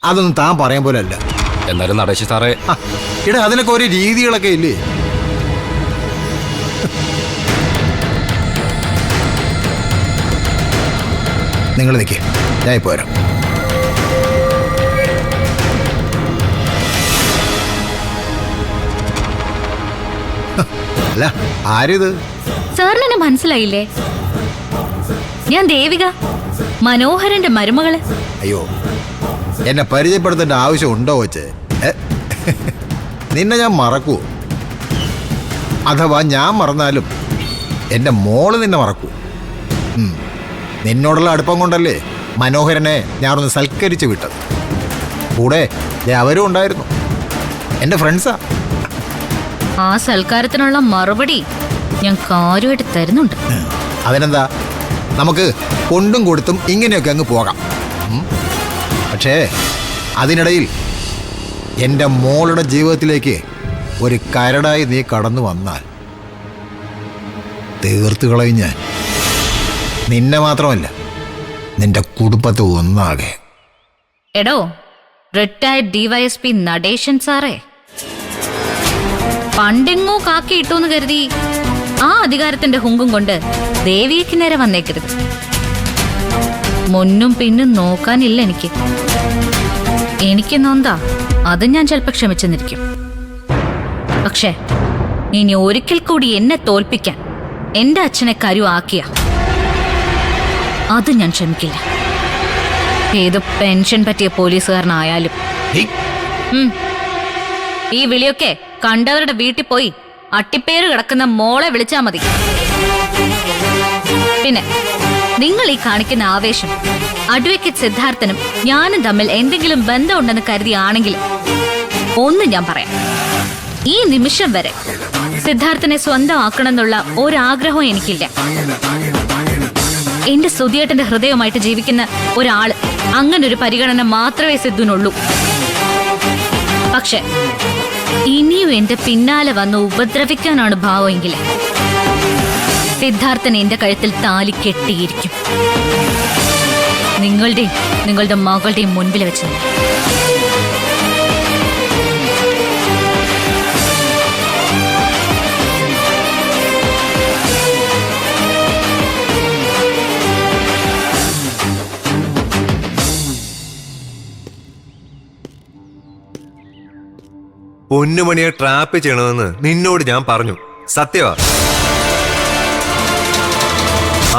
അതൊന്നും താൻ പറയാൻ പോലെ അല്ല. എന്നാലും നടേശ സാറേ, ഇടാ അതിനൊക്കെ ഒരു രീതികളൊക്കെ ഇല്ലേ? നിങ്ങൾ നിൽക്കേ, ഞാൻ ഇപ്പോൾ വരാം. അല്ല, ആരിത്? സാറിനെന്നെ മനസ്സിലായില്ലേ? ഞാൻ ദേവിക, മനോഹരന്റെ മരുമകള്. അയ്യോ, എന്നെ പരിചയപ്പെടുത്തേണ്ട ആവശ്യം ഉണ്ടോ വെച്ച്? നിന്നെ ഞാൻ മറക്കൂ? അഥവാ ഞാൻ മറന്നാലും എൻ്റെ മോള് നിന്നെ മറക്കൂ. നിന്നോടുള്ള അടുപ്പം കൊണ്ടല്ലേ മനോഹരനെ ഞാനൊന്ന് സൽക്കരിച്ച് വിട്ടത്. കൂടെ അവരും ഉണ്ടായിരുന്നു, എൻ്റെ ഫ്രണ്ട്സാ. ആ സൽക്കാരത്തിനുള്ള മറുപടി ഞാൻ കാര്യമായിട്ട് തരുന്നുണ്ട്. അതിനെന്താ, നമുക്ക് കൊണ്ടും കൊടുത്തും ഇങ്ങനെയൊക്കെ അങ്ങ് പോകാം. പക്ഷേ അതിനിടയിൽ എൻ്റെ മോളുടെ ജീവിതത്തിലേക്ക് ഒരു കരടായി നീ കടന്നു വന്നാൽ തീർത്തു കളയും ഞാൻ. നിന്നെ മാത്രമല്ല, നിന്റെ കുടുംബത്തെ ഒന്നാകെ. എടോ, റിട്ടയർഡ് DYSP നടേശൻ സാറേ, പണ്ടെങ്ങോ കാക്കിയിട്ടൂന്ന് കരുതി ആ അധികാരത്തിന്റെ ഹുങ്കും കൊണ്ട് ദേവിക്ക് നേരെ വന്നേക്കരുത്. മുന്നും പിന്നും നോക്കാനില്ല എനിക്ക്. എനിക്ക് നൊന്താ അത് ഞാൻ ചിലപ്പോൾ ക്ഷമിച്ചെന്നിരിക്കും. പക്ഷേ ഇനി ഒരിക്കൽ കൂടി എന്നെ തോൽപ്പിക്കാൻ എന്റെ അച്ഛനെ കരുവാക്കിയ അത് ഞാൻ ക്ഷമിക്കില്ല. ഏത് പെൻഷൻ പറ്റിയ പോലീസുകാരനായാലും. ഈ വിളിയൊക്കെ കണ്ടവരുടെ വീട്ടിൽ പോയി അട്ടിപ്പേര് കിടക്കുന്ന മോളെ വിളിച്ചാ മതി. പിന്നെ നിങ്ങൾ ഈ കാണിക്കുന്ന ആവേശം അഡ്വക്കേറ്റ് സിദ്ധാർത്ഥനും ഞാനും തമ്മിൽ എന്തെങ്കിലും ബന്ധമുണ്ടെന്ന് കരുതിയാണെങ്കിൽ ഒന്ന് ഞാൻ പറയാം. ഈ നിമിഷം വരെ സിദ്ധാർത്ഥനെ സ്വന്തമാക്കണമെന്നുള്ള ഒരാഗ്രഹവും എനിക്കില്ല. എന്റെ സുധിയേട്ടന്റെ ഹൃദയവുമായിട്ട് ജീവിക്കുന്ന ഒരാള്, അങ്ങനൊരു പരിഗണന മാത്രമേ സിദ്ധുനുള്ളൂ. പക്ഷെ ഇനിയും എന്റെ പിന്നാലെ വന്ന് ഉപദ്രവിക്കാനാണ് ഭാവമെങ്കിൽ സിദ്ധാർത്ഥൻ എന്റെ കഴുത്തിൽ താലി കെട്ടിയിരിക്കും. നിങ്ങളുടെ മകളുടെയും മുൻപിൽ വെച്ച്. പൊന്നുമണിയെ ട്രാപ്പ് ചെയ്യണമെന്ന് നിന്നോട് ഞാൻ പറഞ്ഞു, സത്യവാ.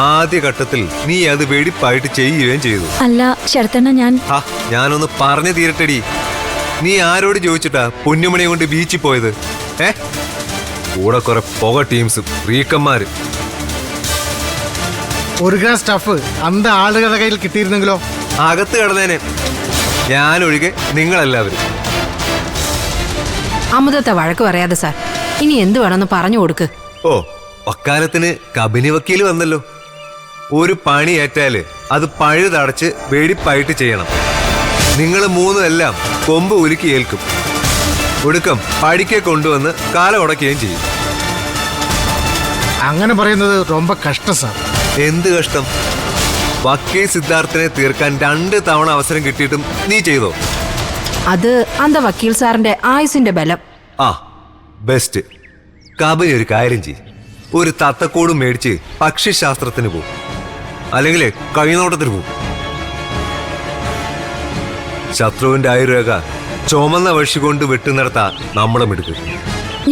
ആദ്യഘട്ടത്തിൽ നീ അത് വെടിപ്പായിട്ട് ചെയ്യുകയും ചെയ്തു. അല്ല ശരത്തണ്ണ, ഞാനൊന്ന് പറഞ്ഞു തീരട്ടെടി. നീ ആരോട് ചോദിച്ചിട്ടാ പൊന്നുമണിയെ കൊണ്ട് ബീച്ചിൽ പോയത്? കൂടെ കുറെ പുക ടീംസും റീക്കന്മാര്. ഒരു ഗ്രാം സ്റ്റഫ് അന്ത ആളുകളുടെ കയ്യിൽ കിട്ടിയിരുന്നെങ്കിലോ അകത്ത് കിടന്നേനെ, ഞാനൊഴികെ നിങ്ങളെല്ലാവരും. അമുദത്തെ വഴക്ക് പറയാതെ സാർ, ഇനി എന്ത് വേണമെന്ന് പറഞ്ഞു കൊടുക്ക്. ഓ, വക്കാലത്തിന് കബിനി വക്കീൽ വന്നല്ലോ. ഒരു പണി ഏറ്റാല് അത് പഴുതടച്ച് വെടിപ്പായിട്ട് ചെയ്യണം. നിങ്ങൾ മൂന്നും എല്ലാം കൊമ്പ് ഉലുക്കി ഏൽക്കും. ഒടുക്കം പടിക്കെ കൊണ്ടുവന്ന് കാല ഉടക്കുകയും ചെയ്യും. അങ്ങനെ പറയുന്നത് ரொம்ப കഷ്ടം സാർ. എന്ത് കഷ്ടം? വക്കീൽ സിദ്ധാർത്ഥനെ തീർക്കാൻ 2 തവണ അവസരം കിട്ടിയിട്ടും നീ ചെയ്തോ? അത് അന്ത വക്കീൽ സാറിന്റെ ആയുസിന്റെ ബലം. ആ, ബെസ്റ്റ്. കബനി ഒരു കാര്യം ചെയ്യും, ഒരു തത്തക്കൂടും മേടിച്ച് പക്ഷിശാസ്ത്രത്തിന് പോകും, അല്ലെങ്കിൽ കൈനോട്ടത്തിന് പോകും. ശത്രുവിന്റെ ആയുർവേഗ ചുമന്ന വഴി കൊണ്ട് വെട്ടുന്നിടത്താ നമ്മളെ മിടുക്ക്.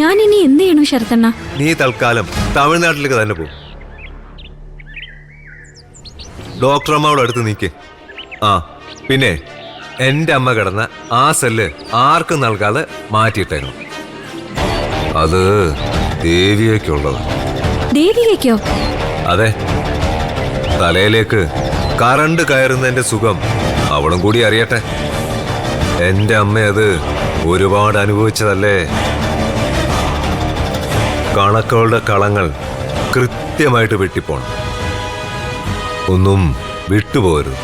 ഞാൻ ഇനി എന്ത് ചെയ്യണു ശരത്തണ്ണ? നീ തൽക്കാലം തമിഴ്നാട്ടിലേക്ക് തന്നെ പോകും. ഡോക്ടർ അമ്മയോട് അടുത്ത് നീക്ക്. ആ പിന്നെ എന്റെ അമ്മ കിടന്ന ആ സെല്ല് ആർക്കും നൽകാതെ മാറ്റിയിട്ടേക്കണം. അത് ദേവിയേക്കുള്ളത്. ദേവികയ്ക്കോ? അതെ, തലയിലേക്ക് കറണ്ട് കയറുന്നതിന്റെ സുഖം അവളും കൂടി അറിയട്ടെ. എന്റെ അമ്മ അത് ഒരുപാട് അനുഭവിച്ചതല്ലേ. കണക്കുകളുടെ കളങ്ങൾ കൃത്യമായിട്ട് വെട്ടിപ്പോണം, ഒന്നും വിട്ടുപോകരുത്.